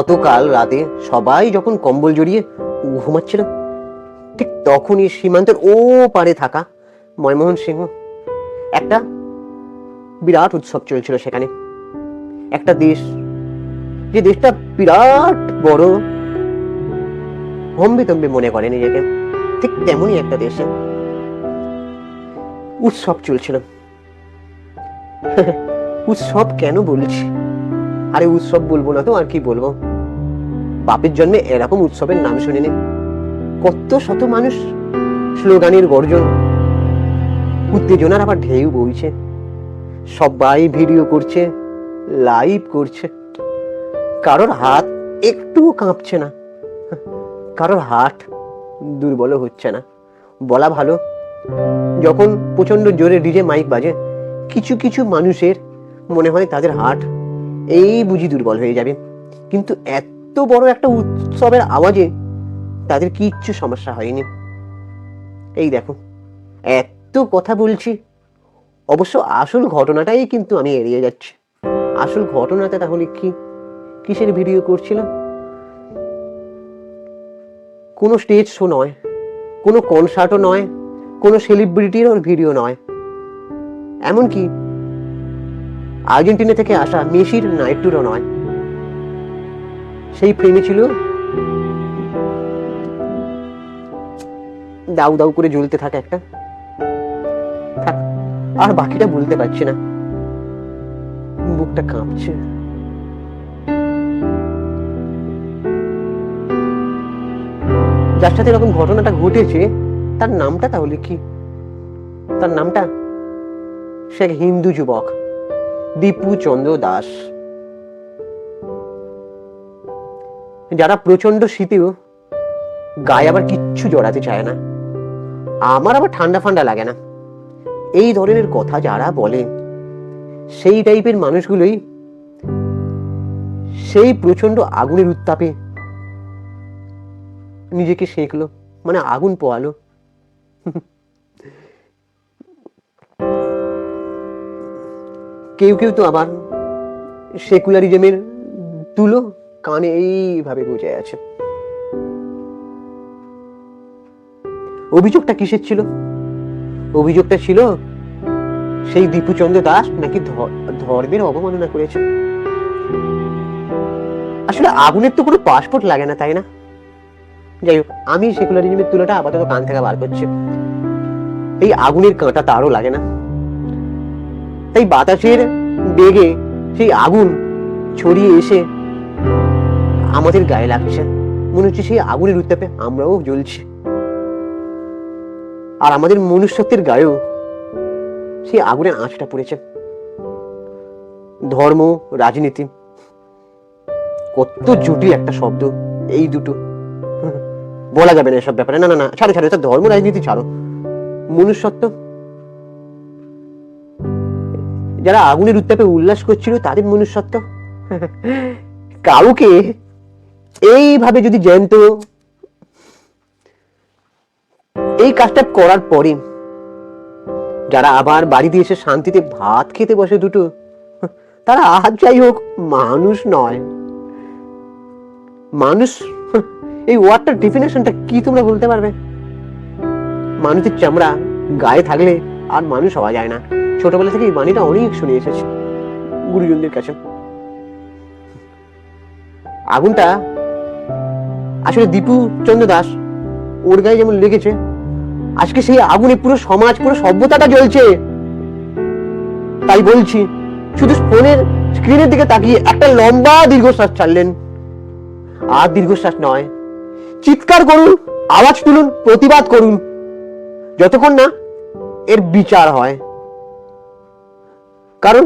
গতকাল রাতে সবাই যখন কম্বল জড়িয়ে ঘুমাচ্ছিল, ঠিক তখনই সীমান্তের ও পারে থাকা ময়মোহন সিংহ একটা বিরাট উৎসব চলছিল সেখানে। একটা দেশ, যে দেশটা বিরাট বড়, হম্বিতম্বি মনে করে নিজেকে, ঠিক তেমনই একটা দেশে উৎসব চলছিল। উৎসব কেন বলছি, আরে উৎসব বলবো না তো আর কি বলবো। বাপের জন্মে এরকম উৎসবের নাম শুনিনি। কত শত মানুষ, স্লোগানের গর্জন, উত্তেজনার আবার ঢেউ বইছে, সবাই ভিডিও করছে, লাইভ করছে। কারোর হাত একটু কাঁপছে না, কারোর হাত দুর্বল হচ্ছে না। বলা ভালো, যখন প্রচন্ড জোরে ডিজে মাইক বাজে, কিছু কিছু মানুষের মনে হয় তাদের হাত এই বুঝি দুর্বল হয়ে যাবে, কিন্তু এত বড় একটা উৎসবের আওয়াজে তাদের কিচ্ছু সমস্যা হয়নি। এই দেখো, এত কথা বলছি, অবশ্য আসল ঘটনাটাই কিন্তু আমি এড়িয়ে যাচ্ছি। আসল ঘটনাটা তাহলে কি, কিসের ভিডিও করছিলাম? কোনো স্টেজ শো নয়, কোনো কনসার্টও নয়, কোনো সেলিব্রিটির ওর ভিডিও নয়, এমনকি আর্জেন্টিনা থেকে আসা মেসির নাইট ট্যুরও নয়। সেই ফ্রেমে ছিল দাউ দাউ করে জ্বলতে থাকে একটা, আর বাকিটা বলতে পারছি না, বুকটা কাঁপছে। যার সাথে এরকম ঘটনাটা ঘটেছে তার নামটা তাহলে কি? তার নামটা সে এক হিন্দু যুবক, দীপু চন্দ্র দাস, যারা প্রচন্ড শীতেও গায়ে আবার কিচ্ছু জড়াতে চায় না। আমার আবার ঠান্ডা ফান্ডা লাগে না, এই ধরনের কথা যারা বলে সেই টাইপের মানুষগুলোই সেই প্রচন্ড আগুনের উত্তাপে নিজেকে সেঁকলো, মানে আগুন পোয়ালো। কেউ কেউ তো আবার সেকুলারিজমের তুলো কানে এইভাবে গুজে আছে। অভিযোগটা কিসের ছিল? অভিযোগটা ছিল সেই দীপুচন্দ্র দাস নাকি ধর্মের অবমাননা করেছে। আসলে আগুনের তো কোনো পাসপোর্ট লাগে না, তাই না? যাই হোক, আমি সেকুলারিজমের তুলোটা আপাতত কান থেকে বার করছি। এই আগুনের কাঁটা তারও লাগে না, তাই বাতাসের বেগে সেই আগুন ছড়িয়ে এসে আমাদের গায়ে লাগছে, মনে হচ্ছে সেই আগুনের উত্তাপে আমরাও জ্বলছি। আর আমাদের মনুষ্যত্বের গায়েও সেই আগুনের আঁচটা পড়েছে। ধর্ম, রাজনীতি, কত জটিল একটা শব্দ এই দুটো, বলা যাবে না এসব ব্যাপারে। না না না, ছাড়ো ছাড়ো, ধর্ম রাজনীতি ছাড়ো, মনুষ্যত্ব। যারা আগুনের উত্তাপে উল্লাস করছিল তাদের মনুষ্যত্ব। কাউকে এইভাবে যদি জ্যান্ত এই কাজটা করার পরে যারা আবার বাড়িতে এসে শান্তিতে ভাত খেতে বসে দুটো, তারা আজ যাই হোক মানুষ নয়। মানুষ, এই ওয়ার্ডটার ডেফিনেশনটা কি তোমরা বলতে পারবে? মানুষের চামড়া গায়ে থাকলে আর মানুষ হওয়া যায় না। ছোটবেলা থেকে এই বাণীটা অনেক শুনে এসেছি গুরুজনদের কাছে। আগুনটা আসলে দীপু চন্দ্র দাস ওর গায়ে যেমন লেগেছে, আজকে সেই আগুনে পুরো সমাজ, পুরো সভ্যতাটা জ্বলছে। তাই বলছি, শুধু ফোনের স্ক্রিনের দিকে তাকিয়ে একটা লম্বা দীর্ঘশ্বাস ছাড়লেন। আর দীর্ঘশ্বাস নয়, চিৎকার করুন, আওয়াজ তুলুন, প্রতিবাদ করুন, যতক্ষণ না এর বিচার হয়। কারণ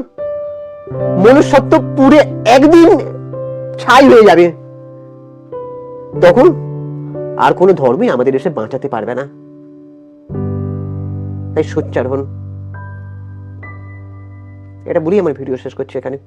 মনুষ্যত্ব পুরে একদিন ছাই হয়ে যাবে, তখন আর কোনো ধর্মই আমাদের এসে বাঁচাতে পারবে না। তাই সোচ্চার হন। এটা বলি আমার ভিডিও শেষ করছি এখানে।